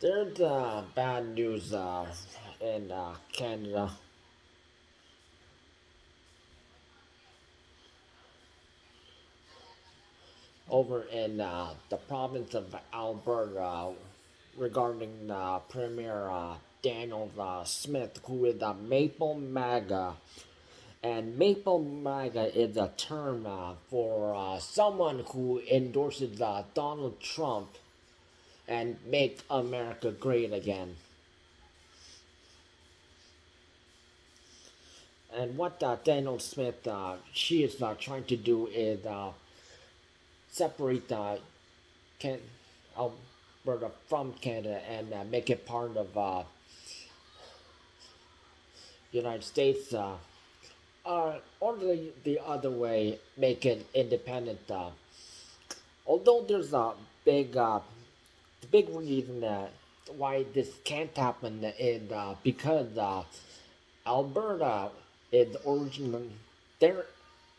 There's bad news in Canada, over in the province of Alberta, regarding Premier Danielle Smith, who is a Maple MAGA. And Maple MAGA is a term for someone who endorses Donald Trump and make America great again. And what Danielle Smith, she is trying to do is separate can, Alberta from Canada and make it part of United States, or the other way, make it independent. Although there's a big, the big reason that why this can't happen is because Alberta is originally, there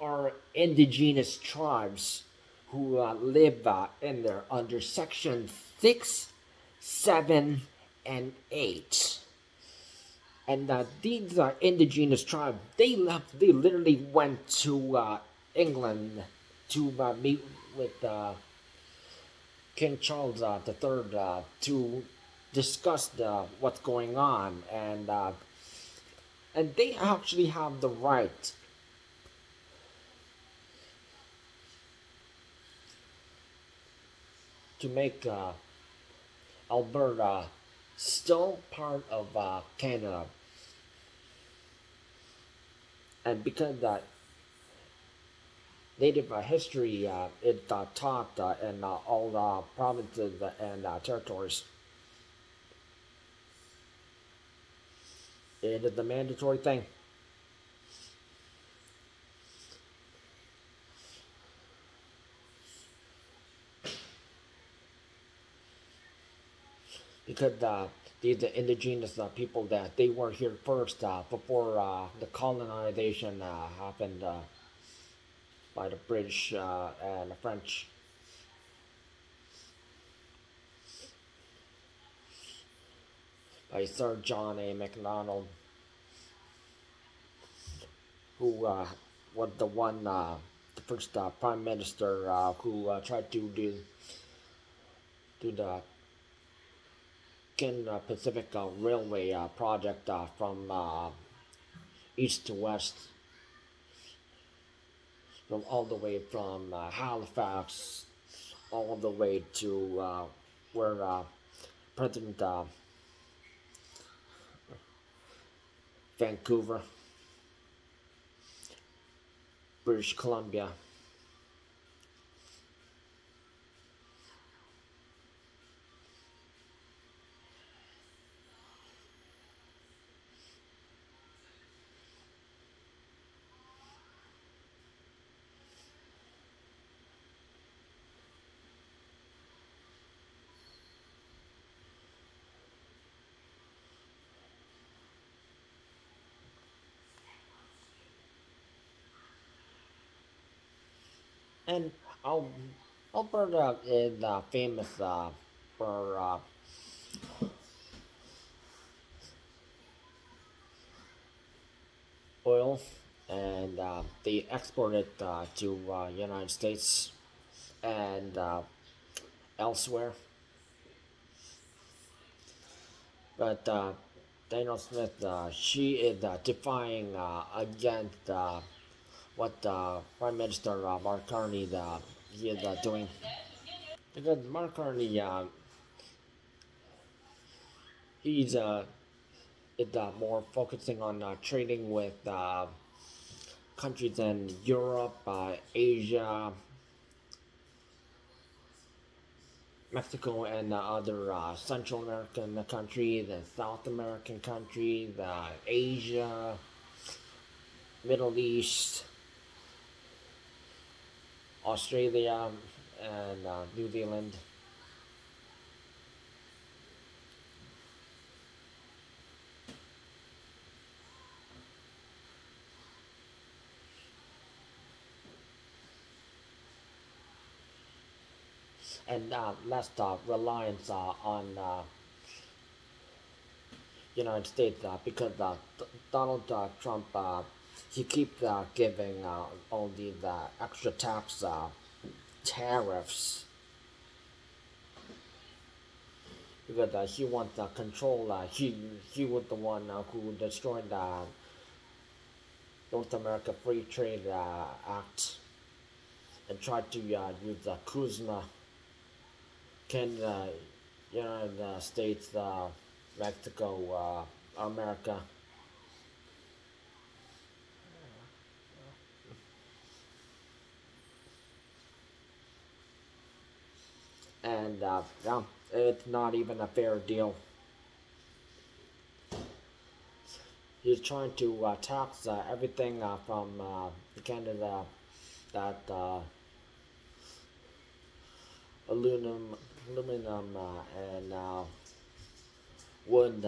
are indigenous tribes who live in there under section 6, 7, and 8. And these indigenous tribes, they literally went to England to meet with King Charles III to discuss what's going on, and they actually have the right to make Alberta still part of Canada, and because that Native history is taught in all provinces and territories. It is the mandatory thing because these indigenous people that they were here first before the colonization happened by the British and the French. By Sir John A. Macdonald, who was the first prime minister who tried to do the Pacific Railway project from east to west, from all the way from Halifax all the way to where President Vancouver, British Columbia. And Al- Alberta is famous for oil, and they export it to United States and elsewhere. But Danielle Smith, she is defying against what Prime Minister Mark Carney he is doing. Because Mark Carney, he's is more focusing on trading with countries in Europe, Asia, Mexico, and other Central American countries and South American countries, Asia, Middle East, Australia, and New Zealand. And less reliance on United States because Donald Trump he keeps giving all these extra tax tariffs because he wants control. He was the one who destroyed the North America Free Trade Act and tried to use Kuzma, Canada, United States, Mexico, America. And yeah, it's not even a fair deal. He's trying to tax everything from Canada that aluminum, and wood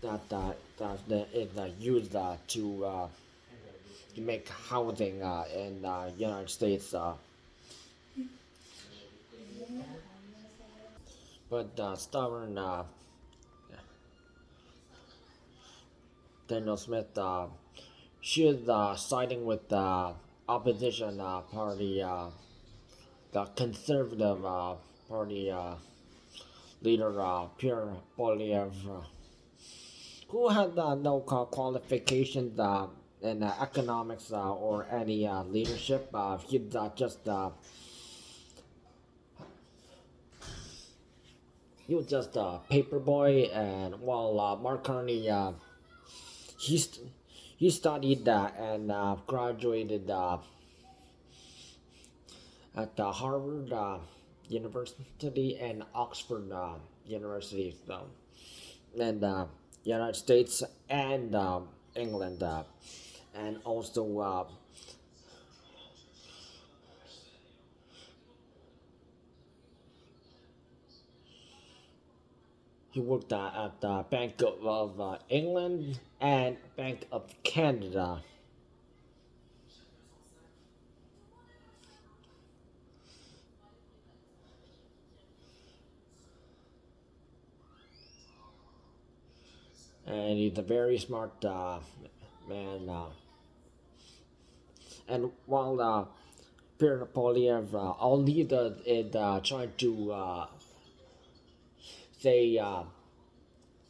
that is used to make housing in the United States. But stubborn Danielle Smith, she is siding with the opposition party, the conservative party leader Pierre Poilievre, who had no qualifications in economics or any leadership. He's just he was just a paper boy, and while Mark Carney he st- he studied and graduated at Harvard University and Oxford University, so, and United States and England, and also he worked at the Bank of England and Bank of Canada. And he's a very smart man. And while Pierre Polyev, all he does is trying to say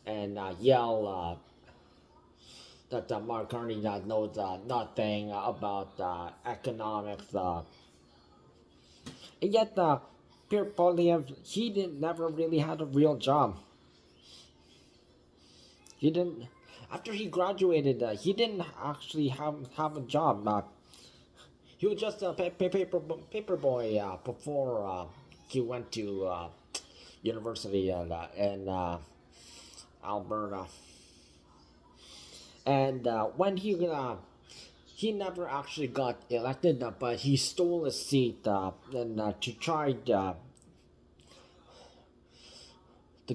and yell that Mark Carney knows nothing about economics. And yet, Pierre Polyev, he didn't never really had a real job. He didn't. After he graduated, he didn't actually have a job. He was just a paper boy before he went to university in Alberta. And when he never actually got elected, but he stole a seat and to try to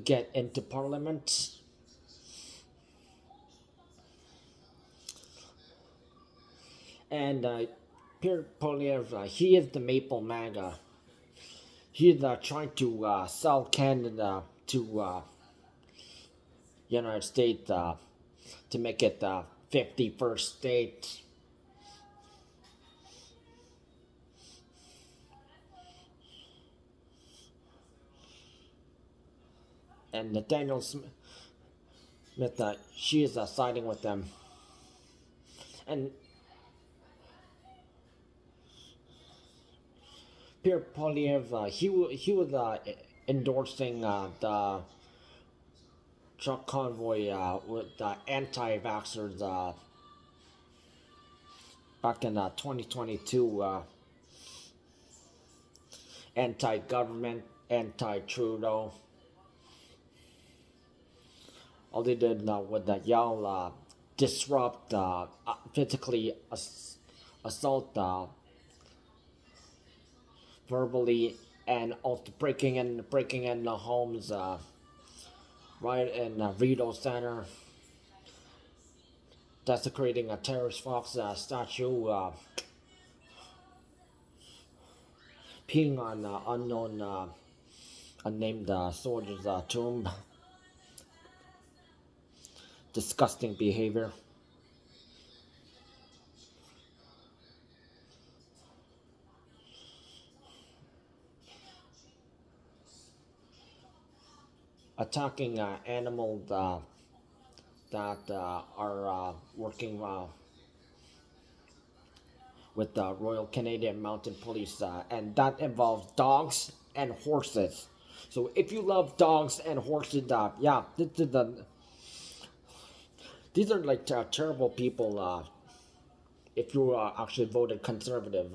get into parliament. And Pierre Poilievre, he is the Maple MAGA. He's trying to sell Canada to United States to make it the 51st state. And Danielle Smith, she is siding with them. And Pierre Poilievre, he was endorsing the truck convoy with the anti-vaxxers back in 2022, anti-government, anti-Trudeau. All they did was yell, disrupt, physically assault, verbally, and also breaking in the homes, right in Rideau Center, desecrating a terrorist fox statue, peeing on unknown unnamed soldier's tomb. disgusting behavior. Attacking animals that are working with the Royal Canadian Mounted Police, and that involves dogs and horses. So if you love dogs and horses, yeah, these are like terrible people. If you actually voted conservative,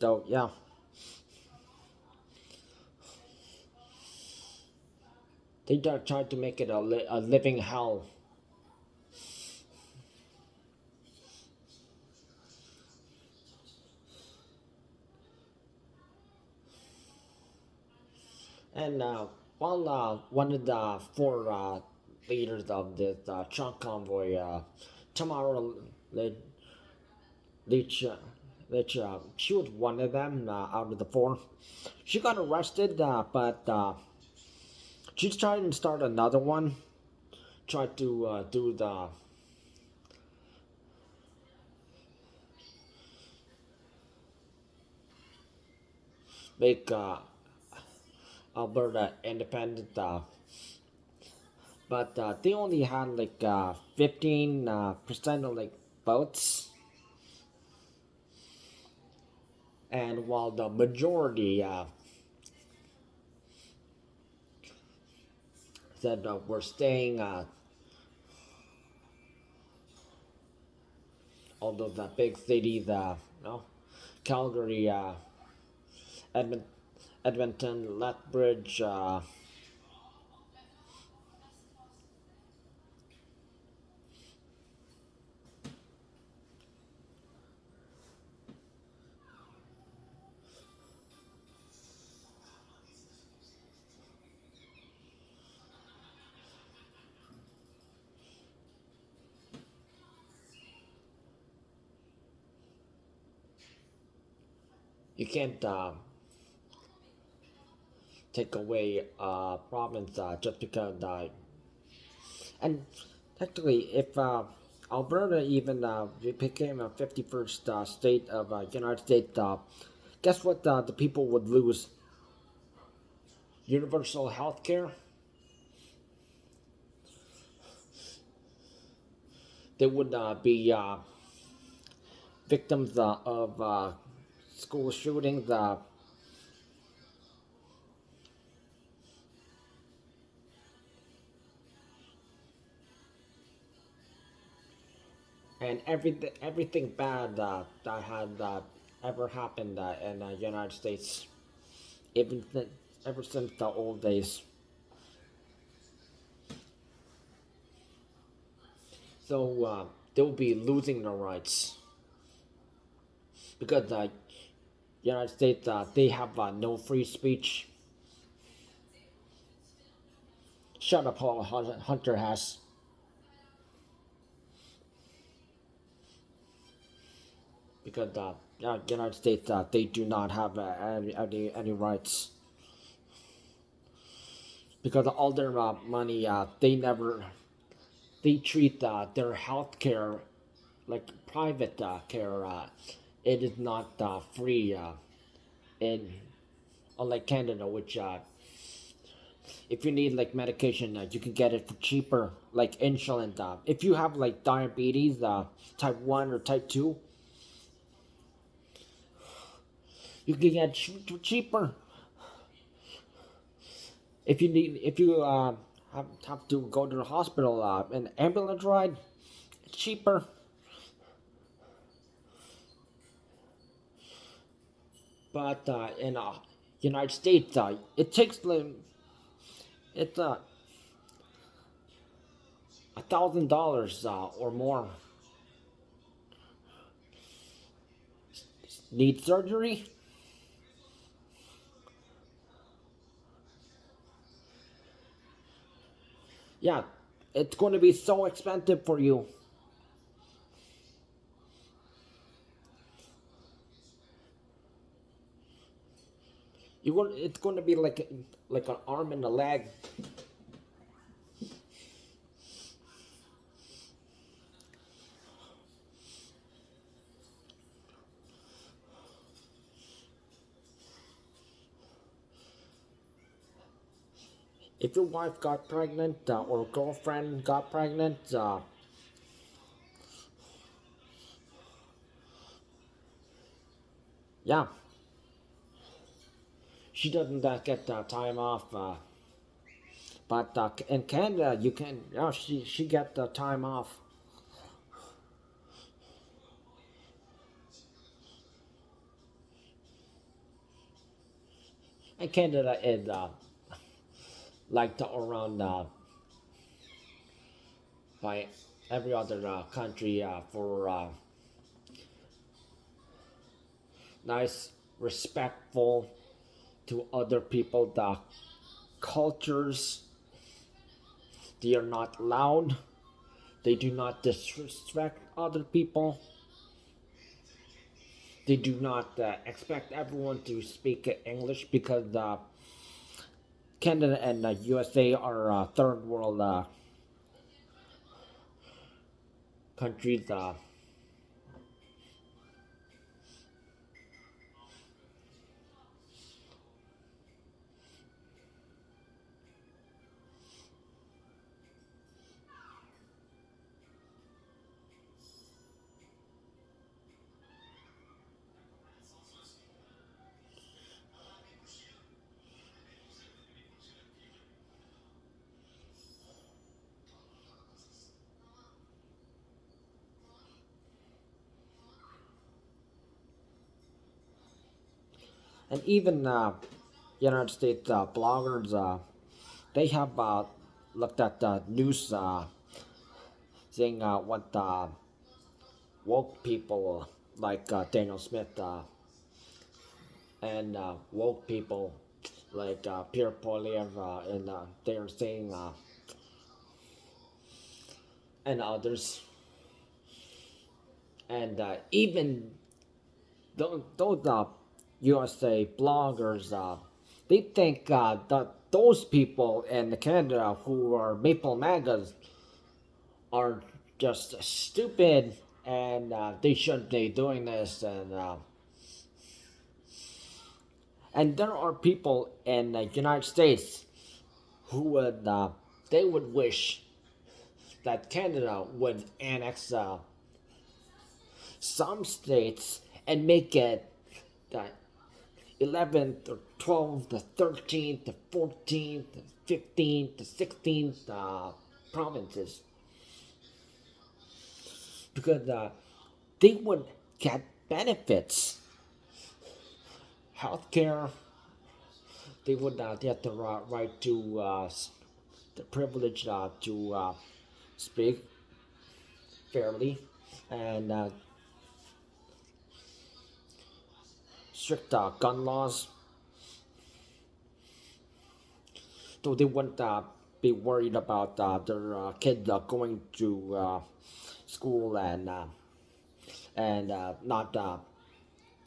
so yeah. They tried to make it a living hell. And while one of the four leaders of this truck convoy, Tamara Lich, Lich, Lich she was one of them out of the four. She got arrested, but she's trying to start another one. Tried to do the make Alberta independent, but they only had like 15% of like votes, and while the majority said we're staying, although the big cities, no, Calgary, Edmont, Edmonton, Lethbridge, you can't take away province just because and technically if Alberta even became a 51st state of United States, guess what the people would lose? Universal health care. They would be victims of school shootings, and everything bad that had ever happened in the United States, even ever since the old days. So they'll be losing their rights because the United States they have no free speech. Shut up, Hunter has. Because the United States they do not have any rights because all their money they treat their health care like private care. It is not free in unlike Canada, which if you need like medication, you can get it for cheaper, like insulin. If you have like diabetes, type 1 or type 2, you can get cheaper. If you have to go to the hospital, an ambulance ride, it's cheaper. But in United States, it takes it's $1,000 or more. Need surgery? Yeah, it's going to be so expensive for you. It's going to be like an arm and a leg. if your wife got pregnant or girlfriend got pregnant, yeah, she doesn't get time off. But in Canada, you can, yeah, she get the time off. And Canada is like around by every other country for nice, respectful to other people. The cultures, they are not loud. They do not disrespect other people. They do not expect everyone to speak English because Canada and USA are third world countries. And even United States bloggers, they have looked at the news saying what woke people like Danielle Smith and woke people like Pierre Polyev and they are saying and others and even those USA bloggers they think that those people in Canada who are Maple MAGAs are just stupid and they shouldn't be doing this and there are people in the United States who would they would wish that Canada would annex some states and make it the 11th or 12th, the 13th, the 14th, the 15th, the 16th provinces because they would get benefits, healthcare. They would get the right to the privilege to speak fairly and strict gun laws, so they wouldn't be worried about their kid going to school and not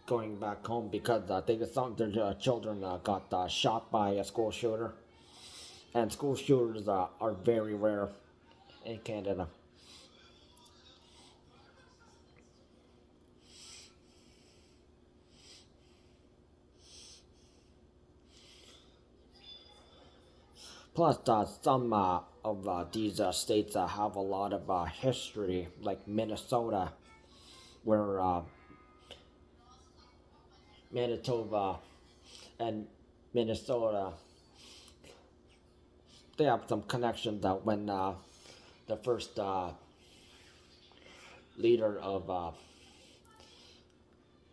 going back home because they some their children got shot by a school shooter, and school shooters are very rare in Canada. Plus, some of these states have a lot of history, like Minnesota, where Manitoba and Minnesota, they have some connections that when the first leader of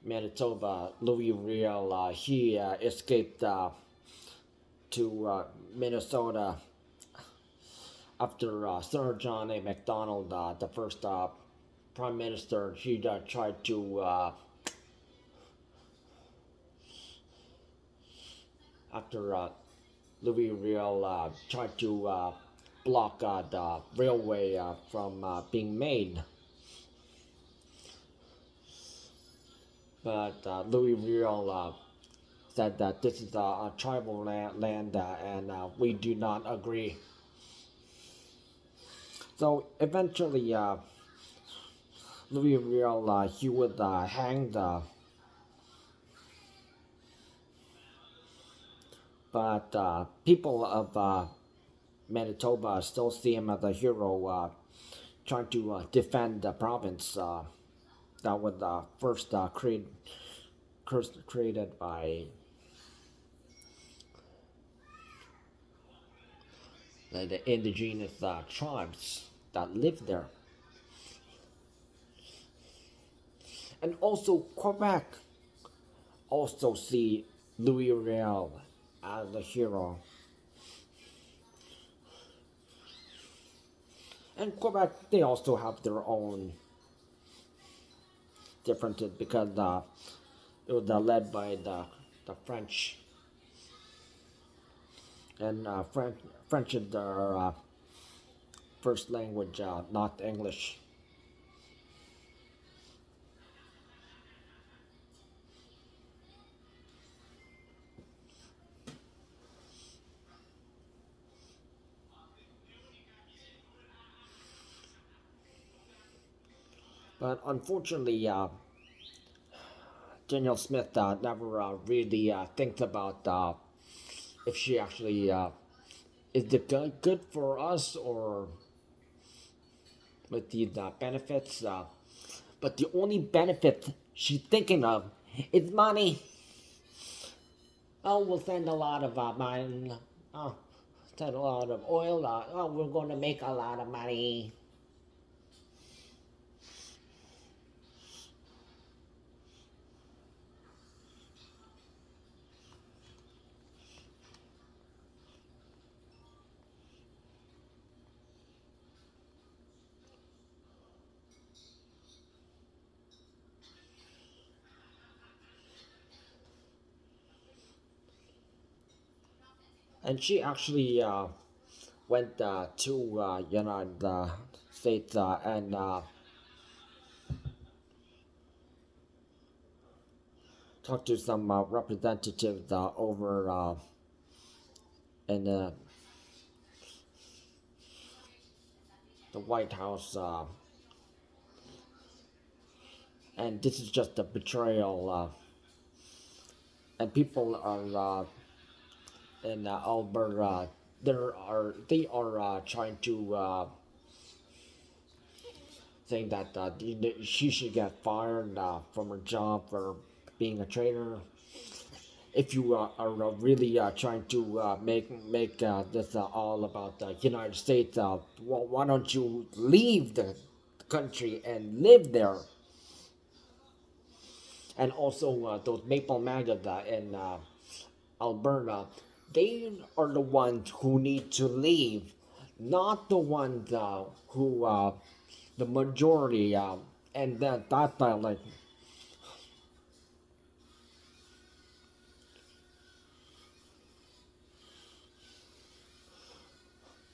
Manitoba, Louis Riel, he escaped to Minnesota after Sir John A. Macdonald, the first prime minister, he tried to, after Louis Riel tried to block the railway from being made. But Louis Riel said that this is a tribal land and we do not agree. So eventually, Louis Riel he would hang the, but people of Manitoba still see him as a hero, trying to defend the province that was first created by the indigenous tribes that lived there. And also Quebec also see Louis Riel as a hero. And Quebec, they also have their own differences because it was led by the French. And French is their first language, not English. But unfortunately, Danielle Smith never really thinks about if she actually is it good for us or with these benefits. But the only benefit she's thinking of is money. Oh, we'll send a lot of mine. Oh, send a lot of oil. Oh, we're going to make a lot of money. And she actually went to United States and talked to some representatives over in the White House, and this is just a betrayal. And people are in Alberta. They are trying to saying that she should get fired from her job for being a traitor. If you are really trying to make this all about the United States, well, why don't you leave the country and live there? And also those Maple MAGA in Alberta, they are the ones who need to leave, not the ones who the majority and that like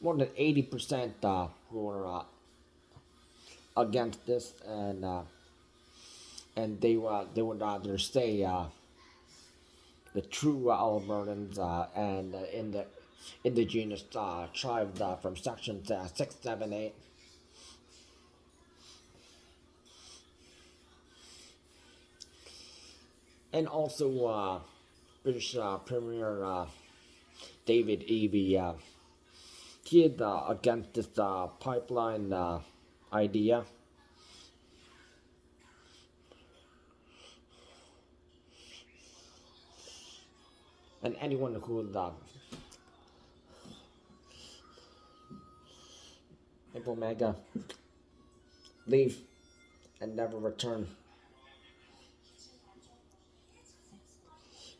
more than 80% who are against this, and they would rather stay the true Albertans and in the Indigenous tribes from sections 6, 7, 8. And also British Premier David Eby, he is against this pipeline idea. And anyone who would Maple MAGA leave and never return.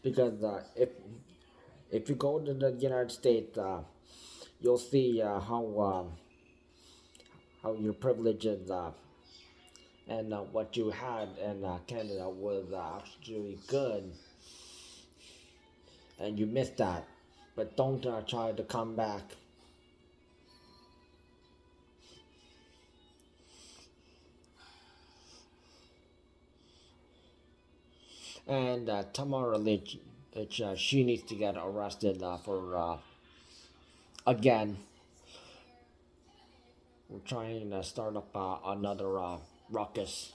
Because if you go to the United States, you'll see how your privileges and what you had in Canada was actually good, and you missed that. But don't try to come back. And Tamara Lich, she needs to get arrested for again. We're trying to start up another ruckus.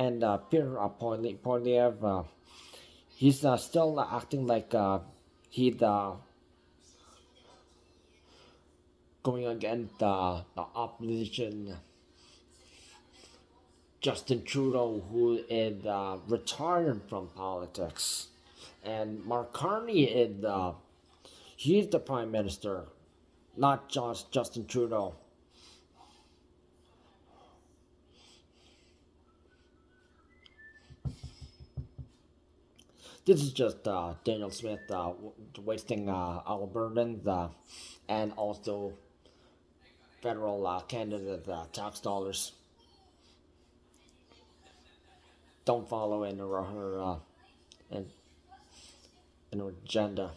And Pierre Poilievre, he's still acting like he's going against the opposition Justin Trudeau, who is retired from politics, and Mark Carney is he's the prime minister, not just Justin Trudeau. This is just Danielle Smith wasting Albertans and also federal candidate tax dollars. Don't follow in her in, in her agenda.